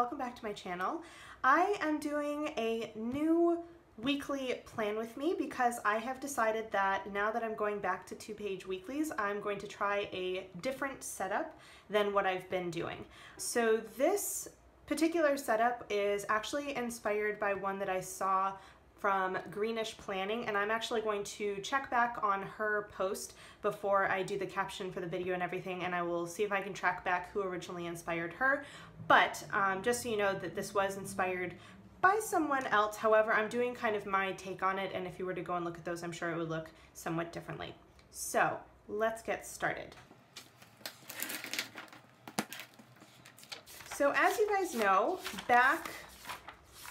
welcome back to my channel. I am doing a new weekly plan with me because I have decided that now that I'm going back to 2-page weeklies, I'm going to try a different setup than what I've been doing. So this particular setup is actually inspired by one that I saw from Greenish Planning, and I'm actually going to check back on her post before I do the caption for the video and everything, and I will see if I can track back who originally inspired her. But just so you know that this was inspired by someone else. However, I'm doing kind of my take on it, and if you were to go and look at those, I'm sure it would look somewhat differently. So let's get started. So as you guys know, back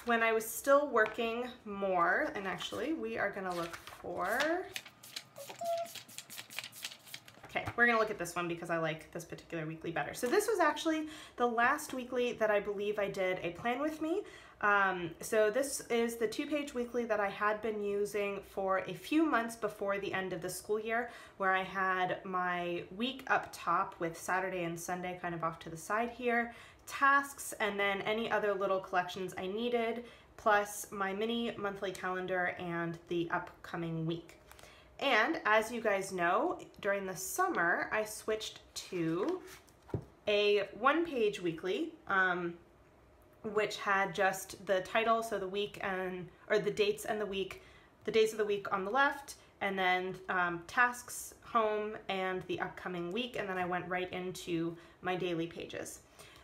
when I was still working more, and actually we are gonna look for, okay, we're gonna look at this one because I like this particular weekly better. So this was actually the last weekly that I believe I did a plan with me. So this is the 2-page weekly that I had been using for a few months before the end of the school year, where I had my week up top with Saturday and Sunday kind of off to the side here, tasks, and then any other little collections I needed, plus my mini monthly calendar and the upcoming week. And as you guys know, during the summer, I switched to a 1-page weekly, which had just the title, so the week and, or the dates and the week, the days of the week on the left, and then tasks, home, and the upcoming week, and then I went right into my daily pages.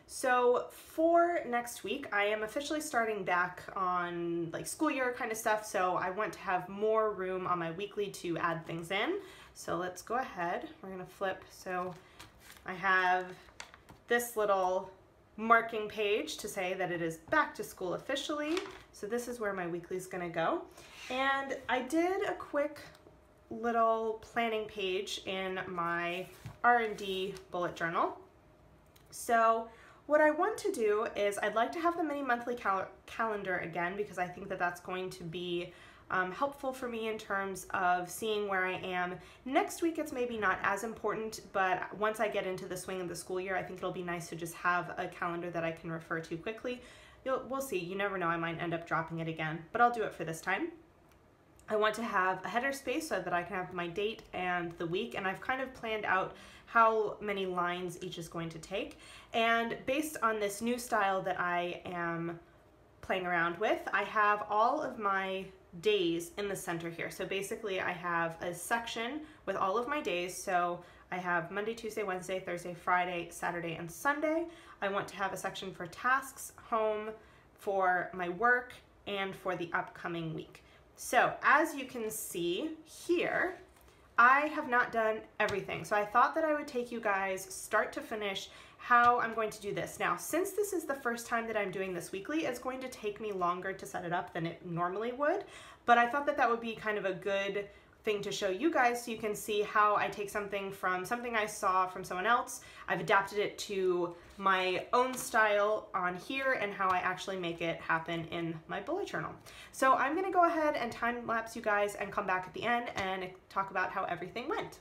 So for next week, I am officially starting back on like school year kind of stuff, so I want to have more room on my weekly to add things in. So let's go ahead, we're gonna flip. So I have this little marking page to say that it is back to school officially. So this is where my weekly is gonna go. And I did a quick little planning page in my R&D bullet journal. So what I want to do is I'd like to have the mini monthly calendar again, because I think that that's going to be helpful for me in terms of seeing where I am. Next week it's maybe not as important, but once I get into the swing of the school year, I think it'll be nice to just have a calendar that I can refer to quickly. We'll see, you never know, I might end up dropping it again, but I'll do it for this time. I want to have a header space so that I can have my date and the week, and I've kind of planned out how many lines each is going to take. And based on this new style that I am playing around with, I have all of my days in the center here. So basically I have a section with all of my days. So I have Monday, Tuesday, Wednesday, Thursday, Friday, Saturday, and Sunday. I want to have a section for tasks, home, for my work, and for the upcoming week. So as you can see here, I have not done everything. So I thought that I would take you guys start to finish how I'm going to do this. Now, since this is the first time that I'm doing this weekly, it's going to take me longer to set it up than it normally would, but I thought that that would be kind of a good thing to show you guys so you can see how I take something from something I saw from someone else, I've adapted it to my own style on here, and how I actually make it happen in my bullet journal. So I'm gonna go ahead and time lapse you guys and come back at the end and talk about how everything went.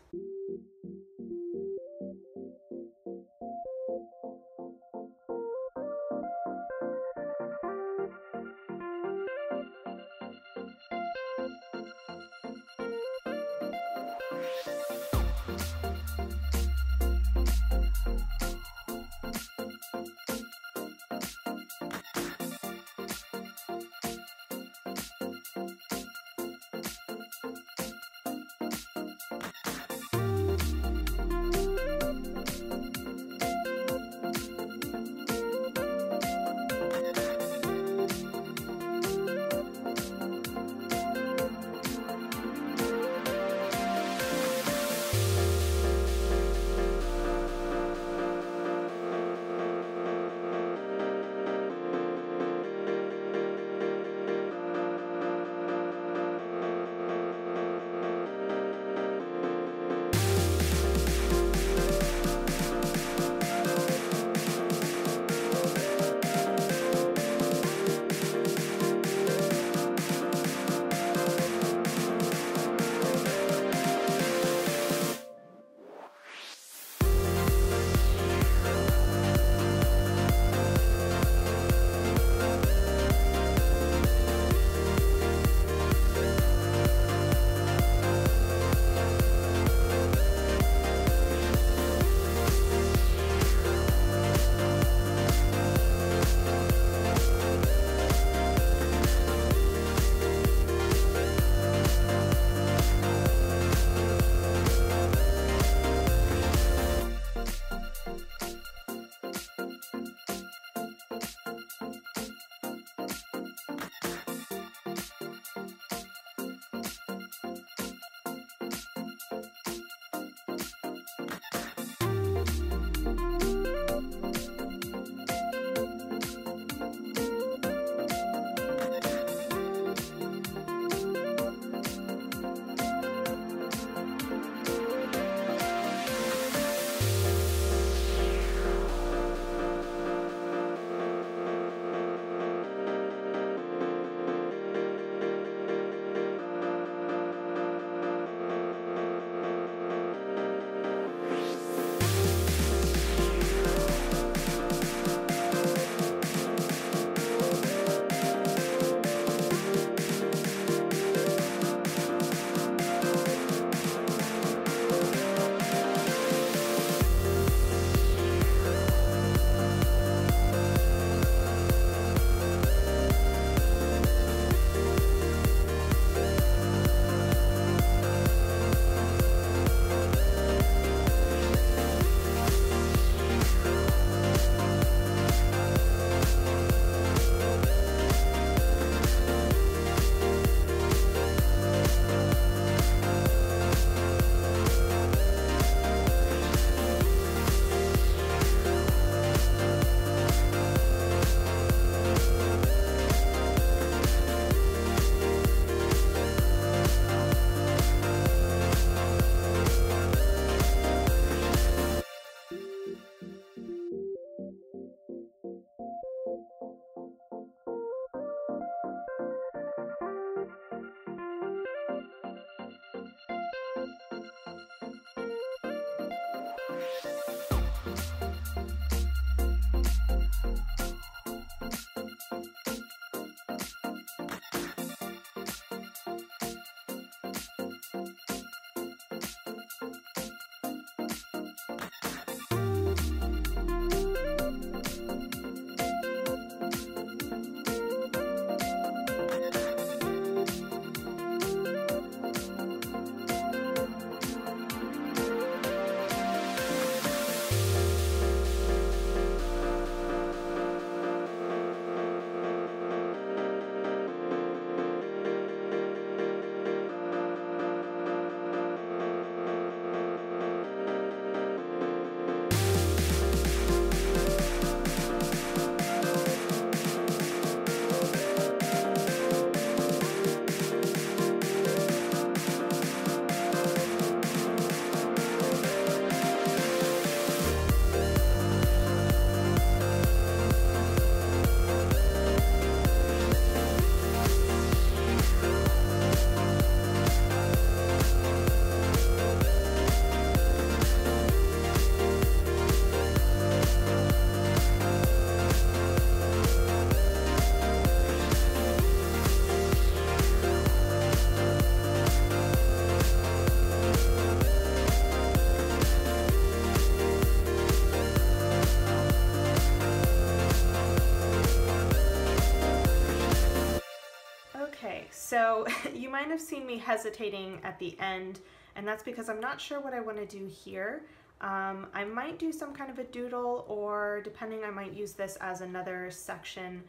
So you might have seen me hesitating at the end, and that's because I'm not sure what I want to do here. I might do some kind of a doodle, or depending, I might use this as another section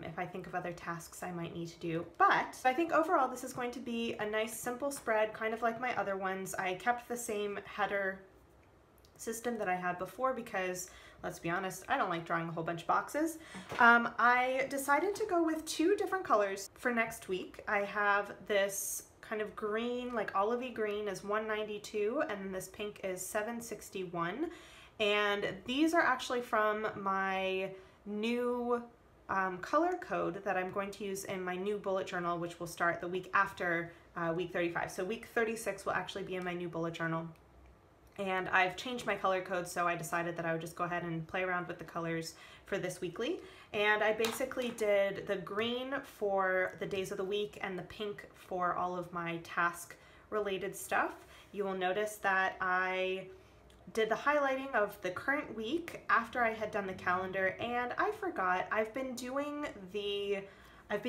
if I think of other tasks I might need to do. But I think overall this is going to be a nice simple spread, kind of like my other ones. I kept the same header system that I had before because, let's be honest, I don't like drawing a whole bunch of boxes. I decided to go with two different colors for next week. I have this kind of green, like olivey green, is 192, and then this pink is 761. And these are actually from my new color code that I'm going to use in my new bullet journal, which will start the week after week 35. So week 36 will actually be in my new bullet journal. And I've changed my color code, so I decided that I would just go ahead and play around with the colors for this weekly. And I basically did the green for the days of the week and the pink for all of my task related stuff. You will notice that I did the highlighting of the current week after I had done the calendar, and I forgot, I've been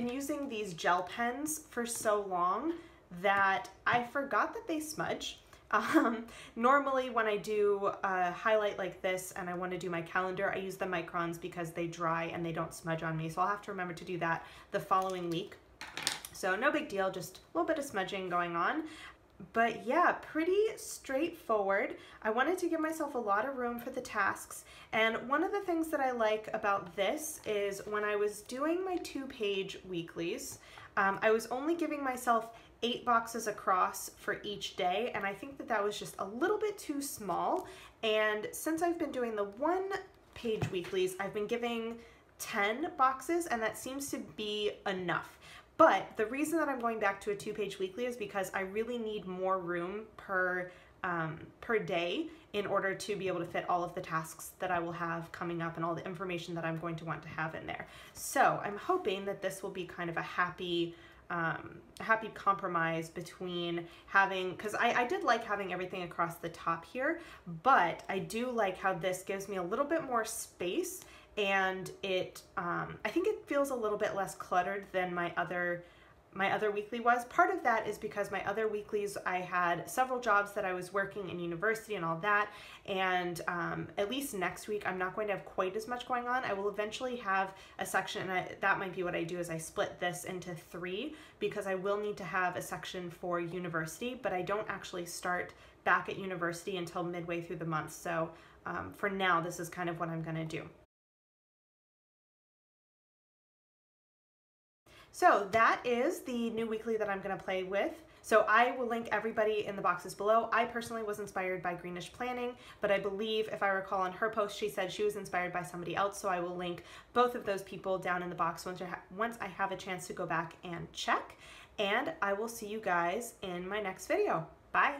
using these gel pens for so long that I forgot that they smudge. Normally when I do a highlight like this and I want to do my calendar, I use the microns because they dry and they don't smudge on me. So I'll have to remember to do that the following week. So no big deal, just a little bit of smudging going on. But yeah, pretty straightforward. I wanted to give myself a lot of room for the tasks. And one of the things that I like about this is when I was doing my 2-page weeklies, I was only giving myself 8 boxes across for each day, and I think that that was just a little bit too small. And since I've been doing the 1-page weeklies, I've been giving 10 boxes, and that seems to be enough. But the reason that I'm going back to a 2-page weekly is because I really need more room per day in order to be able to fit all of the tasks that I will have coming up and all the information that I'm going to want to have in there. So I'm hoping that this will be kind of a happy compromise between having, because I did like having everything across the top here, but I do like how this gives me a little bit more space, and it I think it feels a little bit less cluttered than my other weekly was. Part of that is because my other weeklies, I had several jobs that I was working in university and all that, and at least next week I'm not going to have quite as much going on. I will eventually have a section, and that might be what I do, is I split this into 3 because I will need to have a section for university, but I don't actually start back at university until midway through the month. So for now, this is kind of what I'm gonna do. So that is the new weekly that I'm going to play with. So I will link everybody in the boxes below. I personally was inspired by Greenish Planning, but I believe, if I recall on her post, she said she was inspired by somebody else. So I will link both of those people down in the box once I have a chance to go back and check. And I will see you guys in my next video. Bye.